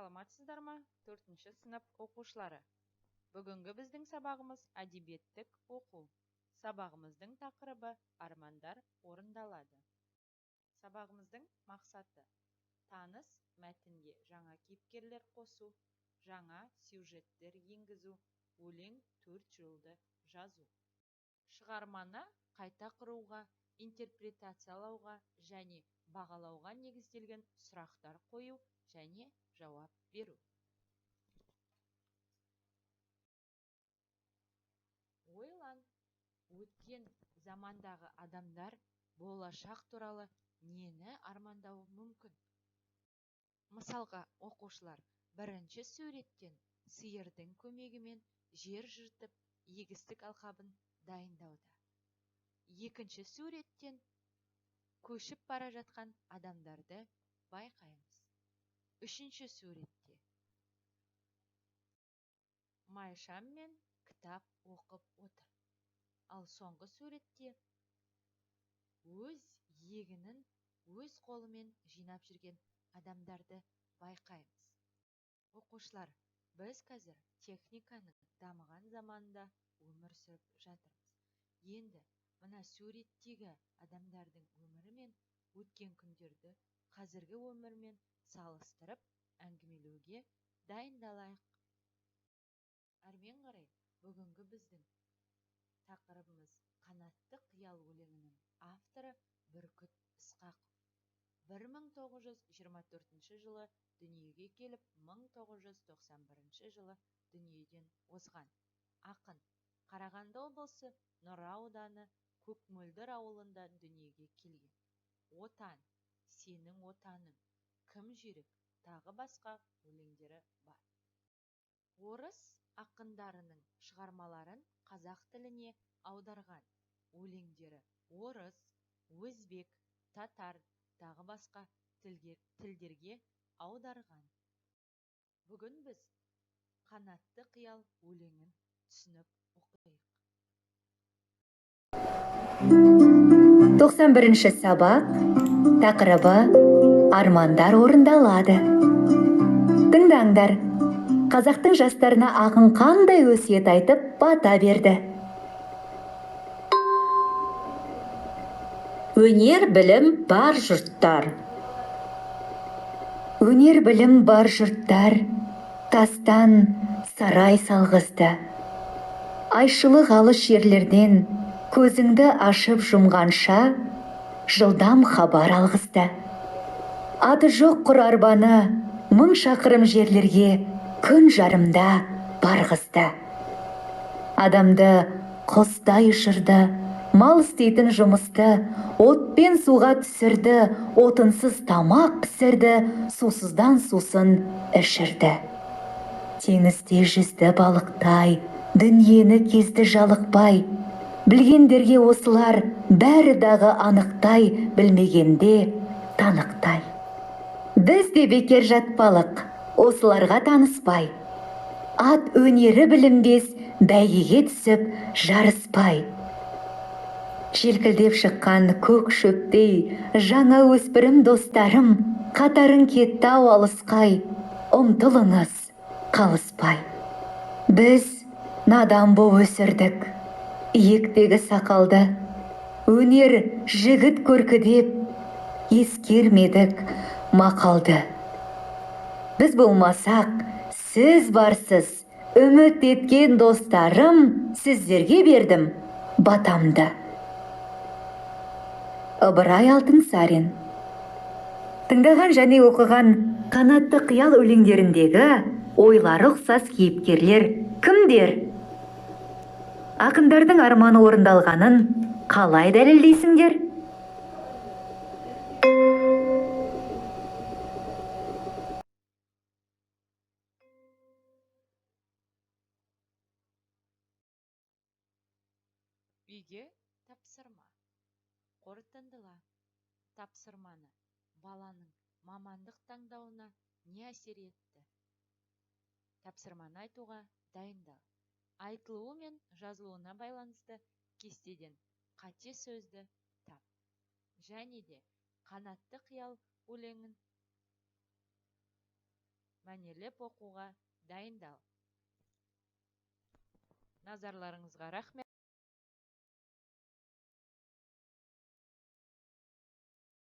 Саламатсыздар ма? 4-ші сынып оқушылары. Бүгінгі біздің сабағымыз әдебиеттік оқу. Сабағымыздың тақырыбы армандар орындалады. Сабағымыздың мақсаты: таныс мәтінге жаңа кейіпкерлер қосу, жаңа сюжеттер енгізу, өлең 4 жолды жазу. Шығарманы қайта құруға, интерпретациялауға және бағалауға негізделген сұрақтар қою және жауап беру. Ойлан, өткен замандағы адамдар болашақ туралы нені армандауы мүмкін? Мысалға, оқушылар бірінші суреттен сиырдың көмегімен жер жыртып, егістік алқабын дайындауда. Екінші суреттен көшіп бара жатқан адамдарды байқаймыз. Үшінші суретте майшаммен кітап оқып отыр. Ал соңғы суретте өз егінін өз қолымен жинап жүрген адамдарды байқаймыз. Оқушылар, біз қазір техниканың дамыған заманында өмір сүріп жатырмыз. Енді мына суреттегі адамдардың өмірі мен өткен күндерді қазіргі өмірмен салыстырып әңгімелеуге дайындалайық. Әрмен қарай бүгінгі біздің тақырыбымыз қанатты қиял өлеңінің авторы Бүркіт Ысқақов. 1924 жылы дүниеге келіп, 1991 жылы дүниеден озған ақын. Қарағанды облысы Нұра ауданы Көкмөлдір ауылында дүниеге келген. Отан, сенің отаның, кім жерік, тағы басқа өлеңдері бар. Орыс ақындарының шығармаларын қазақ тіліне аударған. Өлеңдері орыс, өзбек, татар, тағы басқа тілдерге аударған. Бүгін біз қанатты қиял өлеңін түсініп оқиық. 91-ші сабақ, тақырыбы армандар орындалады. Тыңдаңдар, қазақтың жастарына ақын қандай өсиет айтып бата берді? Өнер білім бар жұрттар. Өнер білім бар жұрттар тастан сарай салғызды. Айшылық алыс жерлерден көзіңді ашып жұмғанша жылдам хабар алғызды. Аты жоқ құр арбаны 1000 шақырым жерлерге күн жарымда барғызды. Адамды құстай ұшырды, мал істейтін жұмысты отпен суға түсірді, отынсыз тамақ пісірді, сусыздан сусын ішірді. Теңізде жүзді балықтай, дүниені кезді жалықпай. Білгендерге осылар бәрі дағы анықтай, білмегенде танықтай. Біз де бекер жатпалық, осыларға таныспай. Ат өнері білінбес, бәйгеге түсіп жарыспай. Желкілдеп шыққан көк шөптей, жаңа өспірім достарым, қатарын кетті ау алысқай, ұмтылыңыз қалыспай. Біз надан боп өсірдік, иектегі сақалды, өнер жігіт көркі деп, ескермедік мақалды. Біз болмасақ, сіз барсыз, үміт еткен достарым, сіздерге бердім батамды. Ыбырай Алтынсарин. Тыңдаған және оқыған қанатты қиял өлеңдеріндегі ойлары ұқсас кейіпкерлер кімдер? Ақындардың арманы орындалғанын қалай дәлелдейсіңдер? Үйге тапсырма. Қорытындыла. Тапсырманы баланың мамандық таңдауына не әсер етті? Тапсырманы айтуға дайындал. Айтылуы мен жазылуына байланысты кестеден қате сөзді тап. Және де қанатты қиял өлеңін емтихан оқуға дайындал. Назарларыңызға рахмет.